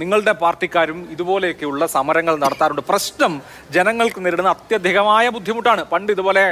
നിങ്ങളുടെ പാർട്ടിക്കാരും ഇതുപോലെയൊക്കെയുള്ള സമരങ്ങൾ നടത്താറുണ്ട്. പ്രശ്നം ജനങ്ങൾക്ക് നേരിടുന്ന അത്യധികമായ ബുദ്ധിമുട്ടാണ്. പണ്ട് ഇതുപോലെ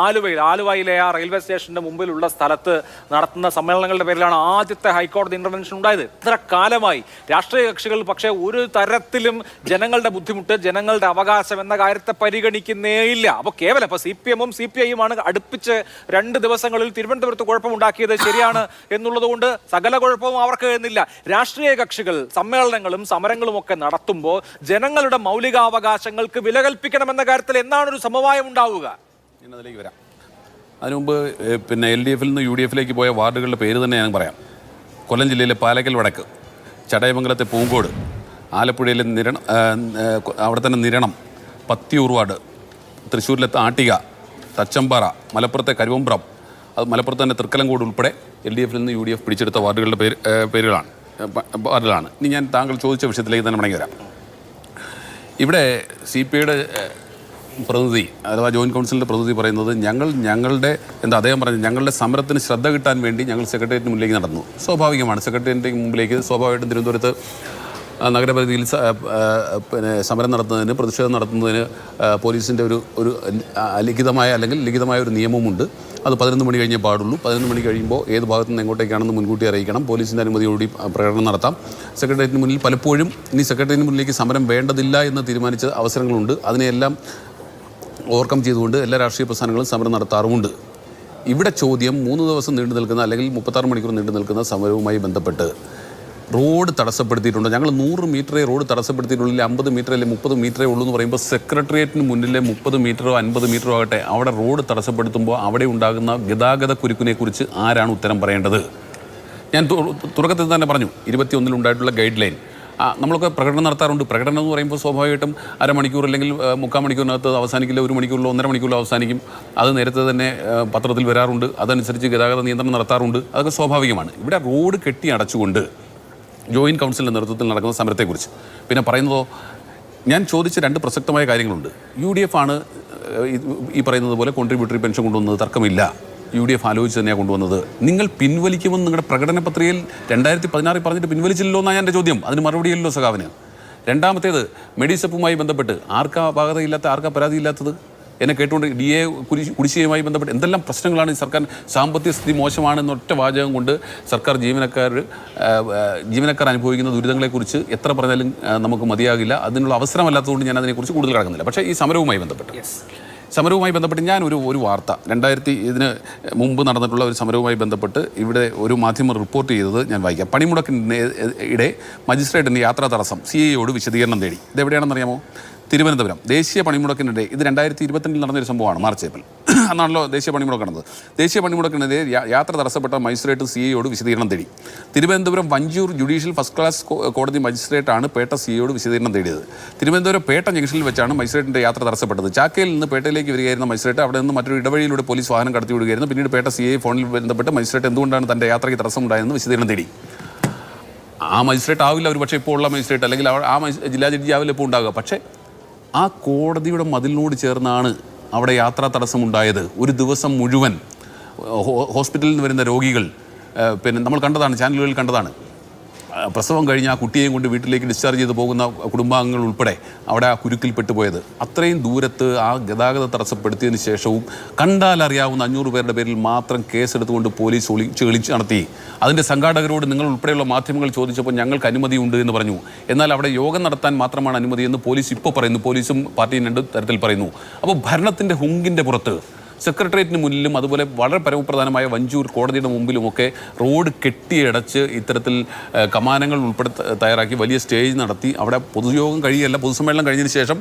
ആലുവയിലെ ആ റെയിൽവേ സ്റ്റേഷന്റെ മുമ്പിലുള്ള സ്ഥലത്ത് നടത്തുന്ന സമ്മേളനങ്ങളുടെ പേരിലാണ് ആദ്യത്തെ ഹൈക്കോടതി ഇന്റർവെൻഷൻ ഉണ്ടായത്. ഇത്ര കാലമായി രാഷ്ട്രീയ കക്ഷികൾ പക്ഷേ ഒരു തരത്തിലും ജനങ്ങളുടെ ബുദ്ധിമുട്ട്, ജനങ്ങളുടെ അവകാശം എന്ന കാര്യത്തെ പരിഗണിക്കുന്നേയില്ല. അപ്പോൾ കേവലം ഇപ്പോൾ CPM-ഉം CPI-യുമാണ് അടുപ്പിച്ച് 2 ദിവസങ്ങളിൽ തിരുവനന്തപുരത്ത് കുഴപ്പമുണ്ടാക്കിയത് ശരിയാണ് എന്നുള്ളതുകൊണ്ട് സകല കുഴപ്പവും അവർക്ക് എന്നില്ല. രാഷ്ട്രീയ കക്ഷികൾ സമ്മേളനങ്ങളും സമരങ്ങളും ഒക്കെ നടത്തുമ്പോൾ ജനങ്ങളുടെ മൗലികാവകാശങ്ങൾക്ക് വില കൽപ്പിക്കണമെന്ന കാര്യത്തിൽ എന്നാണ് ഒരു സമവായം ഉണ്ടാവുക? അതിലേക്ക് വരാം. അതിനുമുമ്പ് പിന്നെ LDF-ൽ നിന്ന് UDF-ലേക്ക് പോയ വാർഡുകളുടെ പേര് തന്നെ ഞാൻ പറയാം. കൊല്ലം ജില്ലയിലെ പാലക്കൽ വടക്ക്, ചടയമംഗലത്തെ പൂങ്കോട്, ആലപ്പുഴയിലെ അവിടെ തന്നെ നിരണം, പത്തിയൂർ വാർഡ്, തൃശ്ശൂരിലെ ആട്ടിക, തച്ചമ്പാറ, മലപ്പുറത്തെ കരുവമ്പ്രം, അത് മലപ്പുറത്ത് തന്നെ തൃക്കലങ്കോട് ഉൾപ്പെടെ LDF-ൽ നിന്ന് UDF പിടിച്ചെടുത്ത വാർഡുകളുടെ വാർഡുകളാണ്. ഇനി ഞാൻ താങ്കൾ ചോദിച്ച വിഷയത്തിലേക്ക് തന്നെ മടങ്ങി വരാം. ഇവിടെ CPI-യുടെ പ്രതിനിധി അഥവാ ജോയിൻറ്റ് കൗൺസിലിൻ്റെ പ്രതിനിധി പറയുന്നത് ഞങ്ങളുടെ അദ്ദേഹം പറഞ്ഞു, ഞങ്ങളുടെ സമരത്തിന് ശ്രദ്ധ കിട്ടാൻ വേണ്ടി ഞങ്ങൾ സെക്രട്ടേറിയറ്റിന് മുന്നിലേക്ക് നടന്നു. സ്വാഭാവികമാണ്, സെക്രട്ടേറിയറ്റിന് മുമ്പിലേക്ക് സ്വാഭാവികമായിട്ടും തിരുവനന്തപുരത്ത് നഗരപരിധിയിൽ പിന്നെ സമരം നടത്തുന്നതിന്, പ്രതിഷേധം നടത്തുന്നതിന് പോലീസിൻ്റെ ഒരു ലിഖിതമായ ഒരു നിയമമുണ്ട്. അത് 11 മണി കഴിഞ്ഞേ പാടുള്ളൂ. 11 മണി കഴിയുമ്പോൾ ഏത് ഭാഗത്തു നിന്ന് എങ്ങോട്ടേക്കാണെന്ന് മുൻകൂട്ടി അറിയിക്കണം. പോലീസിൻ്റെ അനുമതിയോടുകൂടി പ്രകടനം നടത്താം. സെക്രട്ടേറിയറ്റിന് മുന്നിൽ പലപ്പോഴും ഇനി സെക്രട്ടേറിയറ്റിന് മുന്നിലേക്ക് സമരം വേണ്ടതില്ല എന്ന് തീരുമാനിച്ച അവസരങ്ങളുണ്ട്. അതിനെയെല്ലാം ഓവർകം ചെയ്തുകൊണ്ട് എല്ലാ രാഷ്ട്രീയ പ്രസ്ഥാനങ്ങളും സമരം നടത്താറുമുണ്ട്. ഇവിടെ ചോദ്യം 3 ദിവസം നീണ്ടു നിൽക്കുന്ന അല്ലെങ്കിൽ 36 മണിക്കൂർ നീണ്ടു നിൽക്കുന്ന സമരവുമായി ബന്ധപ്പെട്ട് റോഡ് തടസ്സപ്പെടുത്തിയിട്ടുണ്ട്. ഞങ്ങൾ 100 മീറ്ററേ റോഡ് തടസ്സപ്പെടുത്തിയിട്ടുള്ളിൽ 50 മീറ്റർ അല്ലെങ്കിൽ 30 മീറ്ററേ ഉള്ളൂ എന്ന് പറയുമ്പോൾ സെക്രട്ടേറിയറ്റിന് മുന്നിലെ 30 മീറ്ററോ 50 മീറ്ററോ ആകട്ടെ, അവിടെ റോഡ് തടസ്സപ്പെടുത്തുമ്പോൾ അവിടെ ഉണ്ടാകുന്ന ഗതാഗത കുരുക്കിനെക്കുറിച്ച് ആരാണ് ഉത്തരം പറയേണ്ടത്? ഞാൻ തുടക്കത്തിൽ തന്നെ പറഞ്ഞു, 21-ൽ ഉണ്ടായിട്ടുള്ള ഗൈഡ് ലൈൻ നമ്മളൊക്കെ പ്രകടനം നടത്താറുണ്ട്. പ്രകടനം എന്ന് പറയുമ്പോൾ സ്വാഭാവികമായിട്ടും അരമണിക്കൂർ അല്ലെങ്കിൽ 3/4 മണിക്കൂറിനകത്ത് അവസാനിക്കില്ല, 1 മണിക്കൂറിലോ 1.5 മണിക്കൂറിലോ അവസാനിക്കും. അത് നേരത്തെ തന്നെ പത്രത്തിൽ വരാറുണ്ട്. അതനുസരിച്ച് ഗതാഗത നിയന്ത്രണം നടത്താറുണ്ട്. അതൊക്കെ സ്വാഭാവികമാണ്. ഇവിടെ റോഡ് കെട്ടി അടച്ചുകൊണ്ട് ജോയിൻറ്റ് കൗൺസിലിൻ്റെ നേതൃത്വത്തിൽ നടക്കുന്ന സമരത്തെക്കുറിച്ച് പിന്നെ പറയുന്നതോ, ഞാൻ ചോദിച്ച 2 പ്രസക്തമായ കാര്യങ്ങളുണ്ട്. UDF ആണ് ഈ പറയുന്നത് പോലെ കോൺട്രിബ്യൂട്ടറി പെൻഷൻ കൊണ്ടുവന്നത്, തർക്കമില്ല. UDF ആലോചിച്ച് തന്നെയാണ് കൊണ്ടുവന്നത്. നിങ്ങൾ പിൻവലിക്കുമെന്ന് നിങ്ങളുടെ പ്രകടന പത്രികയിൽ 2016 പറഞ്ഞിട്ട് പിൻവലിച്ചില്ലല്ലോ എന്നാണ് എൻ്റെ ചോദ്യം. അതിന് മറുപടിയല്ലോ സഖാവിന്. രണ്ടാമത്തേത്, മെഡിസെപ്പുമായി ബന്ധപ്പെട്ട് ആർക്കാ അപാകതയില്ലാത്ത, ആർക്കാ പരാതിയില്ലാത്തത്? എന്നെ കേട്ടുകൊണ്ട് DA കുടിശ്ശികയുമായി ബന്ധപ്പെട്ട് എന്തെല്ലാം പ്രശ്നങ്ങളാണ് ഈ സർക്കാർ. സാമ്പത്തിക സ്ഥിതി മോശമാണെന്ന ഒറ്റ വാചകം കൊണ്ട് സർക്കാർ ജീവനക്കാർ അനുഭവിക്കുന്ന ദുരിതങ്ങളെക്കുറിച്ച് എത്ര പറഞ്ഞാലും നമുക്ക് മതിയാകില്ല. അതിനുള്ള അവസരമല്ലാത്തതുകൊണ്ട് ഞാൻ അതിനെക്കുറിച്ച് കൂടുതൽ കടക്കുന്നില്ല. പക്ഷേ ഈ സമരവുമായി ബന്ധപ്പെട്ട് ഞാൻ ഒരു വാർത്ത 2000 മുമ്പ് നടന്നിട്ടുള്ള ഒരു സമരവുമായി ബന്ധപ്പെട്ട് ഇവിടെ ഒരു മാധ്യമം റിപ്പോർട്ട് ചെയ്തത് ഞാൻ വായിക്കാം. പണിമുടക്കിനിടെ മജിസ്ട്രേറ്റിൻ്റെ യാത്രാ തടസ്സം CIയോട് വിശദീകരണം തേടി. ഇതെവിടെയാണെന്നറിയാമോ? തിരുവനന്തപുരം. ദേശീയ പണിമുടക്കിനിടെ, ഇത് 2022 നടന്നൊരു സംഭവമാണ്, മാർച്ച് ഏപ്രിൽ അന്നാണല്ലോ ദേശീയ പണിമുടക്ക് നടന്നത്. ദേശീയ പണിമുടക്കിനിടെ യാത്ര തടസ്സപ്പെട്ട മജിസ്ട്രേറ്റ് CIയോട് വിശദീകരണം തേടി. Thiruvananthapuram Vanchiyoor judicial first class കോടതി മജിസ്ട്രേറ്റാണ് പേട്ട CIയോട് വിശദീകരണം തേടിയത്. തിരുവനന്തപുരം പേട്ട ജംഗ്ഷനിൽ വെച്ചാണ് മജിസ്ട്രേറ്റിൻ്റെ യാത്ര തടസ്സപ്പെട്ടത്. ചാക്കയിൽ നിന്ന് പേട്ടയിലേക്ക് വരികയായിരുന്ന മജിസ്ട്രേറ്റ് അവിടെ നിന്ന് മറ്റൊരു ഇടവഴിയിലൂടെ പോലീസ് വാഹനം കടത്തിവിടുകയായിരുന്നു. പിന്നീട് പേട്ട CI ഫോണിൽ ബന്ധപ്പെട്ട് മജിസ്ട്രേറ്റ് എന്തുകൊണ്ടാണ് തൻ്റെ യാത്രയ്ക്ക് തടസ്സമുണ്ടായതെന്ന് വിശദീകരണം തേടി. ആ മജിസ്ട്രേറ്റ് ആവില്ല ഒരു പക്ഷേ ഇപ്പോൾ ഉള്ള മജിസ്ട്രേറ്റ്, അല്ലെങ്കിൽ ആ ജില്ലാ ജഡ്ജി ആവില്ല ഇപ്പോൾ ഉണ്ടാകുക. പക്ഷേ ആ കോടതിയുടെ മതിലിനോട് ചേർന്നാണ് അവിടെ യാത്രാ തടസ്സമുണ്ടായത്. ഒരു ദിവസം മുഴുവൻ ഹോസ്പിറ്റലിൽ നിന്ന് വരുന്ന രോഗികൾ, പിന്നെ നമ്മൾ കണ്ടതാണ്, ചാനലുകളിൽ കണ്ടതാണ്, പ്രസവം കഴിഞ്ഞ് ആ കുട്ടിയെയും കൊണ്ട് വീട്ടിലേക്ക് ഡിസ്ചാർജ് ചെയ്ത് പോകുന്ന കുടുംബാംഗങ്ങൾ ഉൾപ്പെടെ അവിടെ ആ കുരുക്കിൽ പെട്ടുപോയത്. അത്രയും ദൂരത്ത് ആ ഗതാഗത തടസ്സപ്പെടുത്തിയതിന് ശേഷവും കണ്ടാലറിയാവുന്ന 500 പേരുടെ പേരിൽ മാത്രം കേസെടുത്തുകൊണ്ട് പോലീസ് ഒളിച്ച് നടത്തി. അതിൻ്റെ സംഘാടകരോട് നിങ്ങൾ ഉൾപ്പെടെയുള്ള മാധ്യമങ്ങൾ ചോദിച്ചപ്പോൾ ഞങ്ങൾക്ക് അനുമതിയുണ്ട് എന്ന് പറഞ്ഞു. എന്നാൽ അവിടെ യോഗം നടത്താൻ മാത്രമാണ് അനുമതിയെന്ന് പോലീസ് ഇപ്പോൾ പറയുന്നു. പോലീസും പാർട്ടിയും 2 തരത്തിൽ പറയുന്നു. അപ്പോൾ ഭരണത്തിൻ്റെ ഹുങ്കിൻ്റെ പുറത്ത് സെക്രട്ടേറിയറ്റിന് മുന്നിലും അതുപോലെ വളരെ പരമപ്രധാനമായ വഞ്ചൂർ കോടതിയുടെ മുമ്പിലുമൊക്കെ റോഡ് കെട്ടിയടച്ച് ഇത്തരത്തിൽ കമാനങ്ങൾ ഉൾപ്പെടെ തയ്യാറാക്കി വലിയ സ്റ്റേജ് നടത്തി അവിടെ പൊതുസമ്മേളനം കഴിഞ്ഞതിന് ശേഷം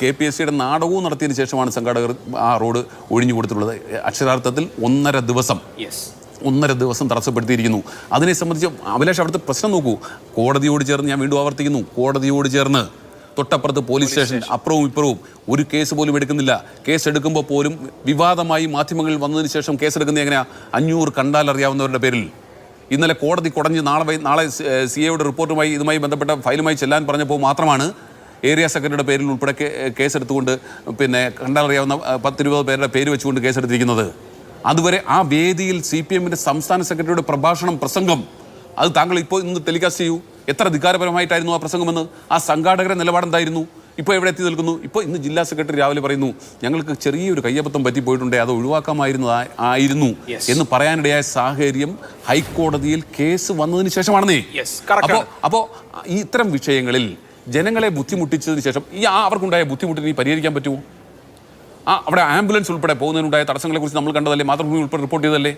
KPSCയുടെ നാടകവും നടത്തിയതിന് ശേഷമാണ് സംഘാടകർ ആ റോഡ് ഒഴിഞ്ഞു കൊടുത്തിട്ടുള്ളത്. അക്ഷരാർത്ഥത്തിൽ 1.5 ദിവസം തടസ്സപ്പെടുത്തിയിരിക്കുന്നു. അതിനെ സംബന്ധിച്ച് അഭിലാഷ്, അവിടുത്തെ പ്രശ്നം നോക്കൂ. കോടതിയോട് ചേർന്ന്, ഞാൻ വീണ്ടും ആവർത്തിക്കുന്നു, കോടതിയോട് ചേർന്ന് തൊട്ടപ്പുറത്ത് പോലീസ് സ്റ്റേഷൻ, അപ്പുറവും ഇപ്പുറവും ഒരു കേസ് പോലും എടുക്കുന്നില്ല. കേസ് എടുക്കുമ്പോൾ പോലും വിവാദമായി മാധ്യമങ്ങളിൽ വന്നതിന് ശേഷം കേസെടുക്കുന്നത് എങ്ങനെയാണ്? 500 കണ്ടാലറിയാവുന്നവരുടെ പേരിൽ. ഇന്നലെ കോടതി കുടഞ്ഞ് നാളെ CIയുടെ റിപ്പോർട്ടുമായി ഇതുമായി ബന്ധപ്പെട്ട ഫയലുമായി ചെല്ലാൻ പറഞ്ഞപ്പോൾ മാത്രമാണ് ഏരിയ സെക്രട്ടറിയുടെ പേരിൽ ഉൾപ്പെടെ കേസെടുത്തുകൊണ്ട്, പിന്നെ കണ്ടാലറിയാവുന്ന 10-20 പേരുടെ പേര് വെച്ചുകൊണ്ട് കേസെടുത്തിരിക്കുന്നത്. അതുവരെ ആ വേദിയിൽ CPMൻ്റെ സംസ്ഥാന സെക്രട്ടറിയുടെ പ്രസംഗം അത് താങ്കൾ ഇപ്പോൾ ഇന്ന് ടെലികാസ്റ്റ് ചെയ്യൂ. എത്ര ധിക്കാരപരമായിട്ടായിരുന്നു ആ പ്രസംഗമെന്ന്, ആ സംഘാടകരുടെ നിലപാടെന്തായിരുന്നു? ഇപ്പോൾ എവിടെ എത്തി നിൽക്കുന്നു? ഇപ്പോൾ ഇന്ന് ജില്ലാ സെക്രട്ടറി രാവിലെ പറയുന്നു ഞങ്ങൾക്ക് ചെറിയൊരു കയ്യബദ്ധം പറ്റിപ്പോയിട്ടുണ്ട്, അത് ഒഴിവാക്കാമായിരുന്നു എന്ന് പറയാനിടയായ സാഹചര്യം ഹൈക്കോടതിയിൽ കേസ് വന്നതിന് ശേഷമാണെന്നേ. അപ്പോൾ ഈ ഇത്തരം വിഷയങ്ങളിൽ ജനങ്ങളെ ബുദ്ധിമുട്ടിച്ചതിന് ശേഷം അവർക്കുണ്ടായ ബുദ്ധിമുട്ടിന് പരിഹരിക്കാൻ പറ്റുമോ? അവിടെ ആംബുലൻസ് ഉൾപ്പെടെ പോകുന്നതിനുണ്ടായ തടസ്സങ്ങളെക്കുറിച്ച് നമ്മൾ കണ്ടതല്ലേ, മാതൃഭൂമി ഉൾപ്പെടെ റിപ്പോർട്ട് ചെയ്തതല്ലേ?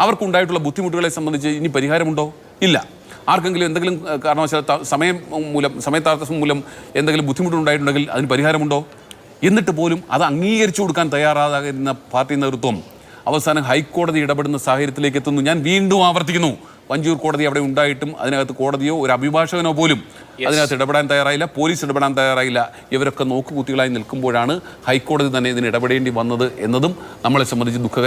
അവർക്കുണ്ടായിട്ടുള്ള ബുദ്ധിമുട്ടുകളെ സംബന്ധിച്ച് ഇനി പരിഹാരമുണ്ടോ? ഇല്ല. ആർക്കെങ്കിലും എന്തെങ്കിലും കാരണവശാൽ സമയത്താമസം മൂലം എന്തെങ്കിലും ബുദ്ധിമുട്ടുണ്ടായിട്ടുണ്ടെങ്കിൽ അതിന് പരിഹാരമുണ്ടോ? എന്നിട്ട് പോലും അത് അംഗീകരിച്ചു കൊടുക്കാൻ തയ്യാറാകുന്ന പാർട്ടി നേതൃത്വം അവസാനം ഹൈക്കോടതി ഇടപെടുന്ന സാഹചര്യത്തിലേക്ക് എത്തുന്നു. ഞാൻ വീണ്ടും ആവർത്തിക്കുന്നു, വഞ്ചൂർ കോടതി അവിടെ ഉണ്ടായിട്ടും അതിനകത്ത് കോടതിയോ ഒരു അഭിഭാഷകനോ പോലും അതിനകത്ത് ഇടപെടാൻ തയ്യാറായില്ല, പോലീസ് ഇടപെടാൻ തയ്യാറായില്ല. ഇവരൊക്കെ നോക്കുകുത്തികളായി നിൽക്കുമ്പോഴാണ് ഹൈക്കോടതി തന്നെ ഇതിന് ഇടപെടേണ്ടി വന്നത് എന്നതും നമ്മളെ സംബന്ധിച്ച് ദുഃഖകരം.